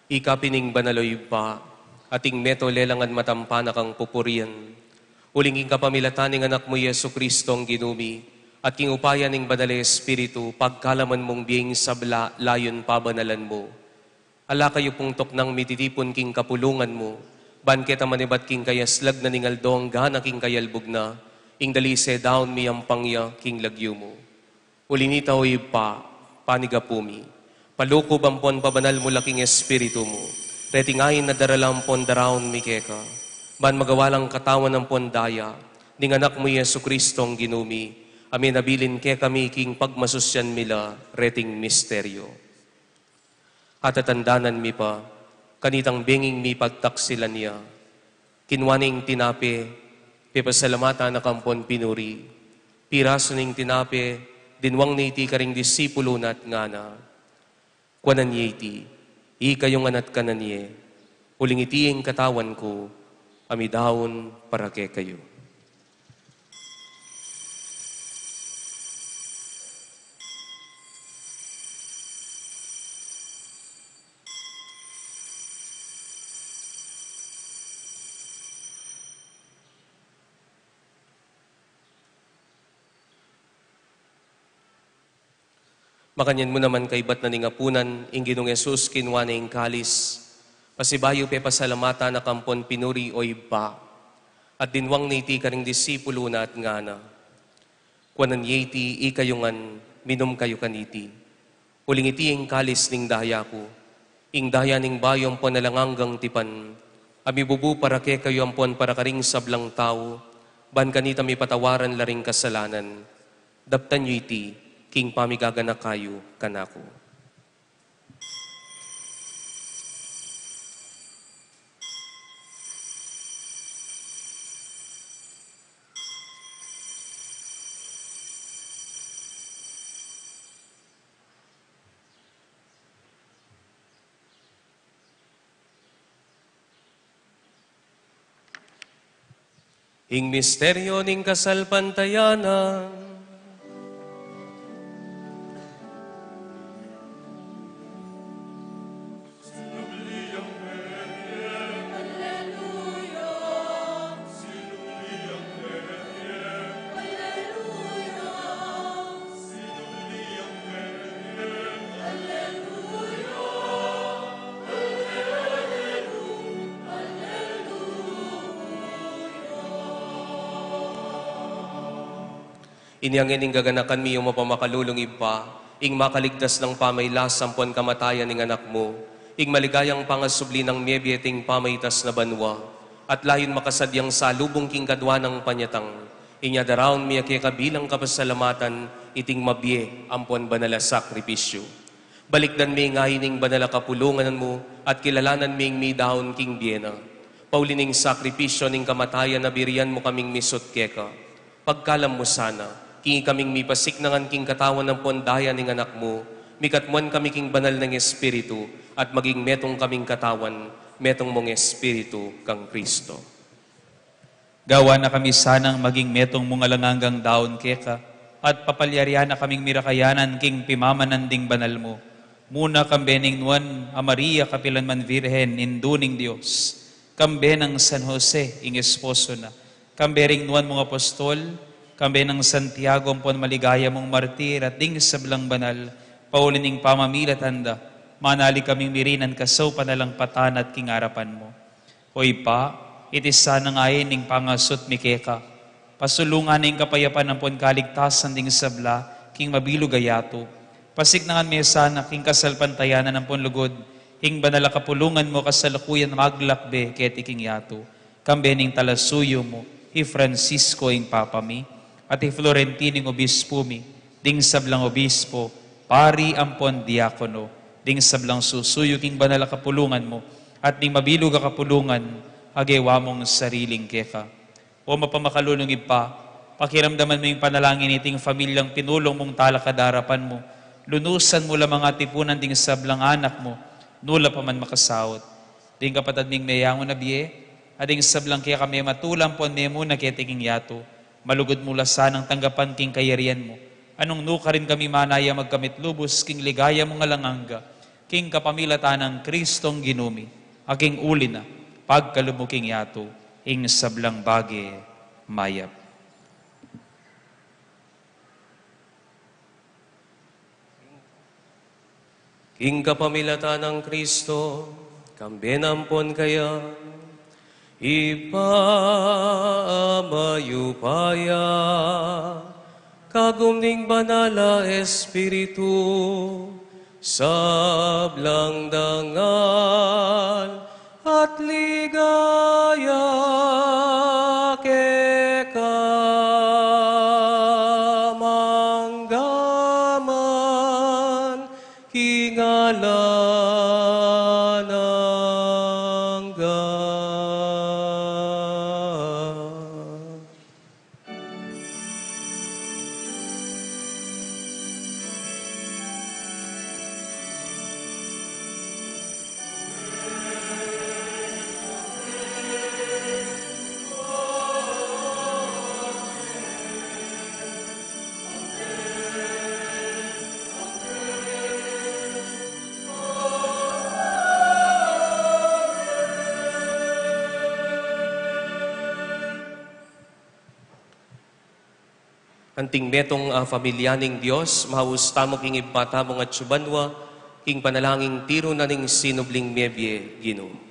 Ikapining banaloy pa, ating neto lelangan matampanak ang pupurian. Ulinging kapamilataning anak mo Yesu Kristong ginumi, at king upayan ning banal Espiritu, pagkalaman mong biyeng sabla, layon pabanalan mo. Ala kayo pong toknang mititipon king kapulungan mo, banketa manibat king kayaslag na ningaldong gana king kayalbog na, ing dalise daon miyang pangya king lagyo mo. Ulinita hoy pa, panigapumi. Palukob ampon pabanal mo laking espiritu mo. Retingayin na daralampon daraon mikeka. Ban magawalang katawan ampon daya. Ning anak mo Yesu Kristong ginumi. Amin abilin ke kami king pagmasusyan mila reting misteryo. At atandanan mi pa, kanitang benging mi pagtaksilan niya. Kinwaning tinape, pipasalamata na kampon pinuri. Piraso ning tinape, dinwang niti karing disipulo na't ngana. Kwanan iti, ikayong anat kanan ye, uling itiing katawan ko, amidahon para ke kayo. Makanyan mo naman kay bat na ningapunan, ing Ginong Yesus kinwa na ing kalis. Pasibayo pe pasalamata na kampon pinuri o iba. At dinwang niti karing disipulo na at ngana. Kuanan yeti ikayungan minom kayo kaniti. Uling iti ing kalis ning daya ko. Ing daya ning bayong po nalanganggang tipan. Ami bubu para ke kayo ampon para karing sablang tao. Ban kanita mi patawaran laring kasalanan. Daptan nyo iti, king pamigagana kayo kanako. Ing misteryo ning kasalpantayanan, inyangin ing gaganakan mi yung mapamakadulong iba, ing makaligtas ng pamaylasampon kamatayan ng anak mo, ing maligayang pangasubli ng miyebyeting pamaytas na banwa, at layon makasadyang salubong king kadwa ng panyatang, inya daraon miyake kabilang kapasalamatan, iting mabye ampon banala sakripisyo. Balikdan mi ngayon ing banala kapulungan mo, at kilalanan mi ing mi daon king biyena. Paulining sakripisyo ning kamatayan na biriyan mo kaming misot keka. Pagkalam mo sana, king kaming mipasik nangan king katawan ng pondaya ning anak mo, mikatmuan kami king banal ng Espiritu, at maging metong kaming katawan, metong mong Espiritu kang Kristo. Gawa na kami sanang maging metong mga langanggang daon keka, at papalyarihan na kaming mirakayanan king pimamananding banal mo. Muna kambening nuan a Maria kapilanman Virhen induning Dios, kambe ng San Jose ing esposo na, kambering nuan mga apostol, kambe ng Santiago pon maligaya mong martir at ding sablang banal, paulining pamamilat handa, manali kaming mirinan kasaw panalang patan at kingarapan mo. Hoy pa, itis sana ngayon ning pangasot mikeka, pasulungan ning kapayapan ng pon kaligtasan ding sabla, king mabilog ayato, pasignangan me sana king kasalpantayanan ng pon lugod, king banala kapulungan mo kasalukuyan maglakbe keti king yato, kambe ning talasuyo mo, i Francisco ing papami, at i-Florentining obispo mi, ding sablang obispo, pari ampon diakono, ding sablang susuyo king banal kapulungan mo, at ding mabilog a kapulungan, agewa mong sariling keka. O mapamakalulong ipa, pakiramdaman mo yung panalangin iting pamilyang pinulong mong talakadarapan mo, lunusan mo lang mga tipunan ding sablang anak mo, nula pa man makasawot. Ding kapatad ming mayang na biye, ading sablang kaya kami matulang pon mo na ketinging yato, malugod mula sanang tanggapan king kayarian mo. Anong nuka rin kami manaya magkamit lubos, king ligaya mong alanganga, king kapamilatan ng Kristong ginumi, aking uli na, pagkalumuking yato, ing sablang bage mayap. King kapamilatan ng Kristo, kambenampon kaya, ipamayupaya, kagumning banala Espiritu, sablang dangal at ligaya keka manggaman hingala ng Anting metong familyaning Diyos, mahusta mo king ibata mong at subanwa, king panalangin tiro na ning sinubling mebye Ginoo.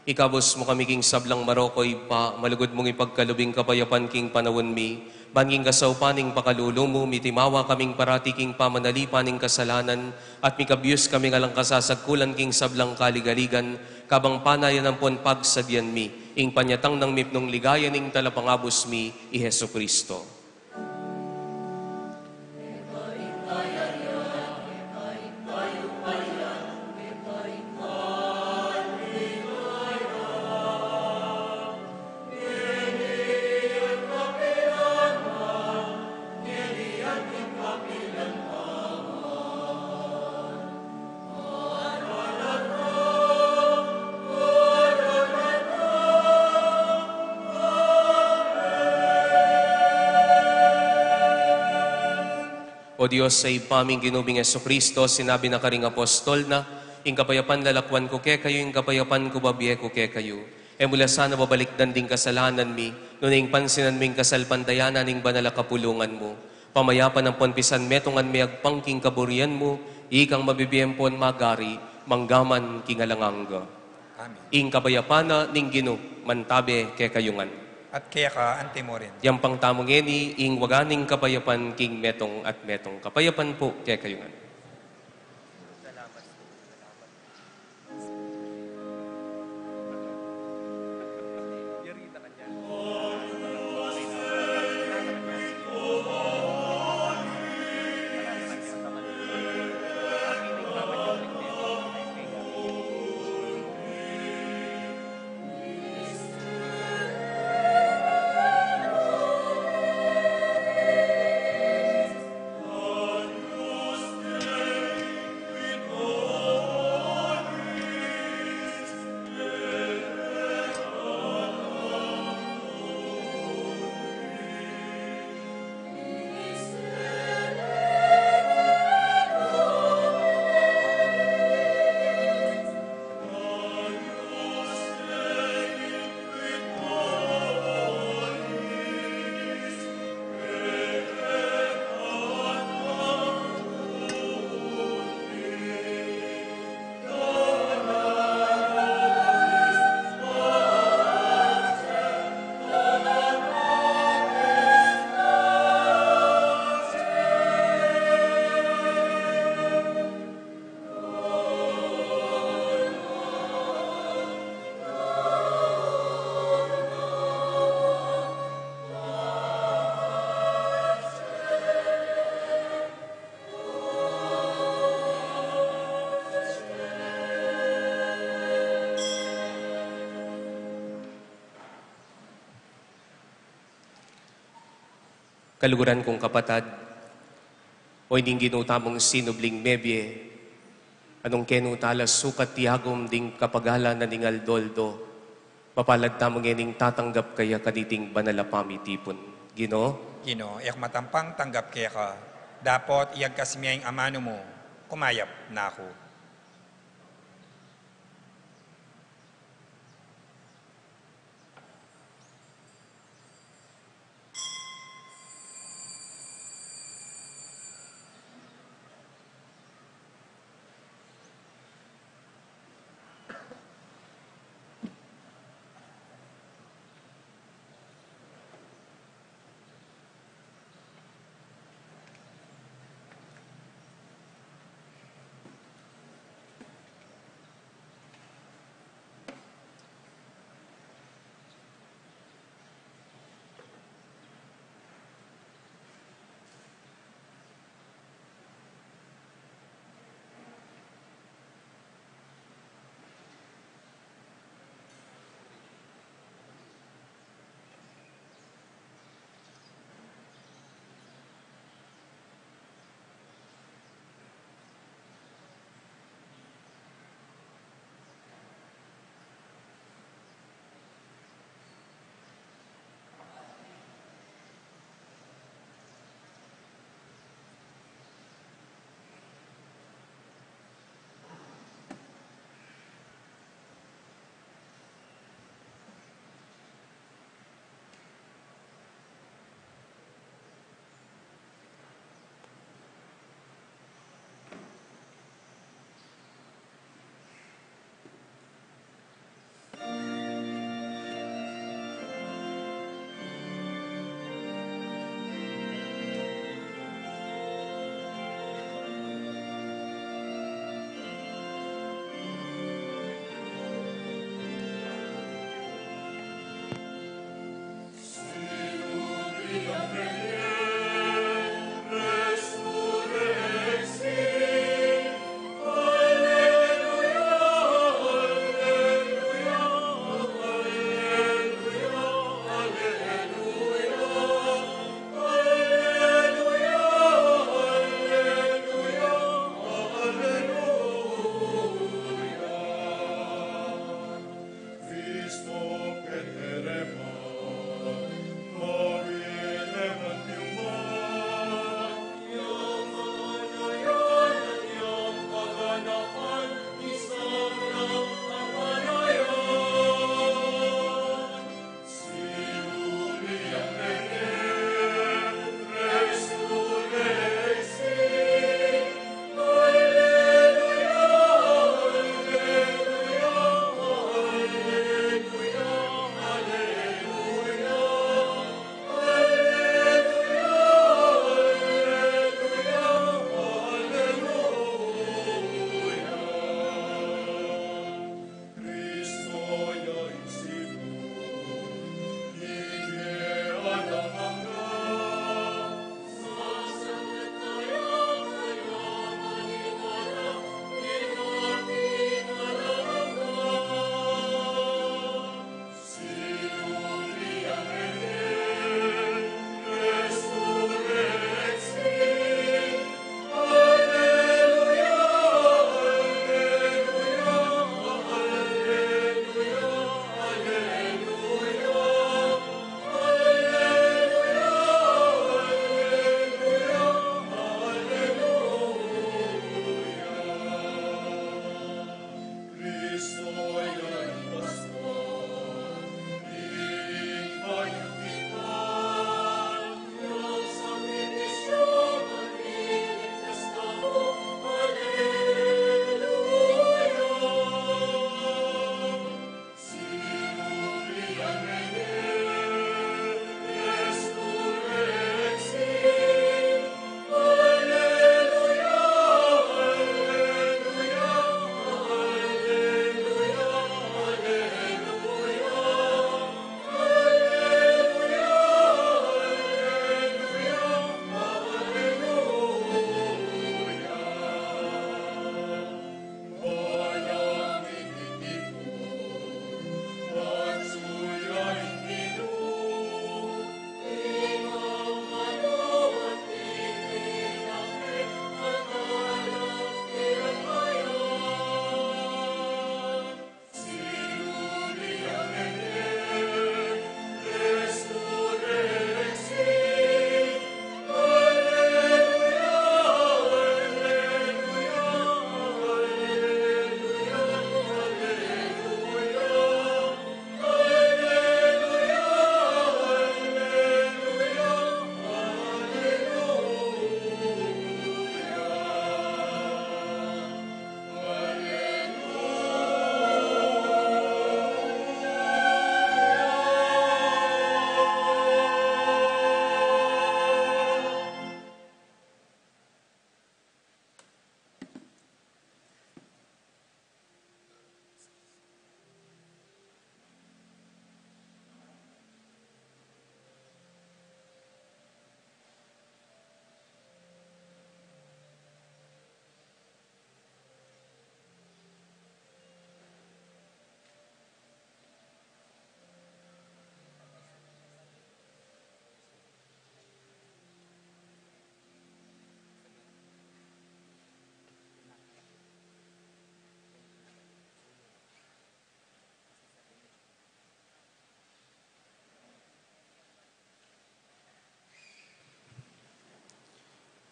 Ikabos mo kami king sablang marokoy pa, malugod mong ipagkalubing kapayapan king panawon mi, banging kasaupaning pakalulong mo, mitimawa kaming parati king pamanalipaning kasalanan, at mikabyus kami ngalang kasasagkulan king sablang kaligaligan, kabang panayan ang pon pagsagyan mi, ing panyatang ng mipnong ligayan ing talapangabos mi, i Heso Kristo. O Diyos, sa ipaming ginubing Yeso Kristo, sinabi na karing apostol na, ing kapayapan lalakwan ko ke kayo, ing kapayapan ko babiye ko ke kayo. E mula sana babalikdan ding kasalanan mi, nuning pansinan ming kasalpandayanan ning banala kapulungan mo. Pamayapan ng ponpisan metongan mi agpangking kaburian mo, ikang mabibiyempon magari, manggaman kingalanganga. Amen. Ing kapayapana ning Ginoo, mantabe ke kayungan. At kaya ka, ante mo rin. Yang pangtamong eni, ing waganing kapayapan king metong at metong. Kapayapan po kaya kayungan. kaluguran kong kapatad, o ining ginutamong sinubling mebye, anong kenutalas sukat tiyagom ding kapagala na ning aldoldo, mapalad tamong ining tatanggap kaya kaniting banalapami tipon. Gino, Gino, iyak matampang tanggap kaya ka. Dapat iyag kasmiyang amano mo, kumayap na ako.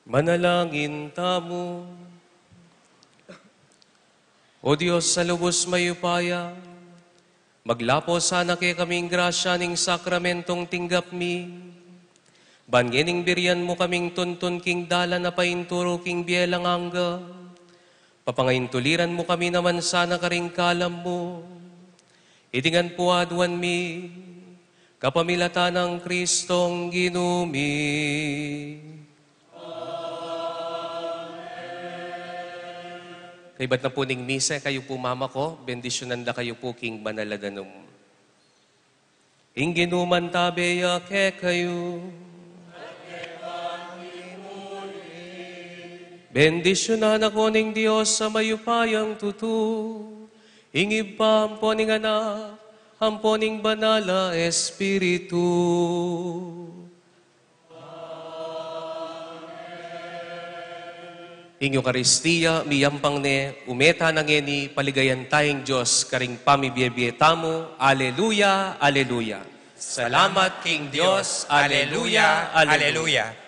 Manalangin tamo. O Diyos, sa lubos mayupaya, maglapo sana kay kaming grasya ning sakramentong tinggap mi. Bangening birian mo kaming tuntun king dala na painturo king bielang angga. Papangaintuliran mo kami naman sana karing kalam mo. Itingan po aduan mi, kapamilata ng Kristong ginumi. Kaibat na po ning misa, kayo po mama ko, bendisyonan da kayo po king banaladanum. Inginuman tabeya ke kayo. Bendisyonan ako ning Diyos sa mayupayang tutu. Ingib pa ampo ning anak, ampo ning banala Espiritu. Inyo Karistiya, miyampang ne, umeta na ngeni, paligayan tayong Diyos, karing pamibiyebiyetamo. Aleluya, aleluya. Salamat King Diyos. Aleluya, aleluya. Aleluya.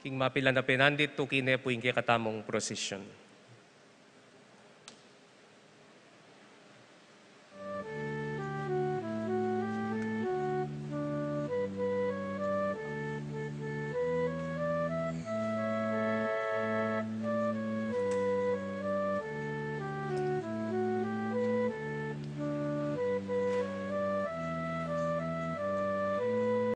King mapila na pinandit, tukine po yung katamong prosesyon.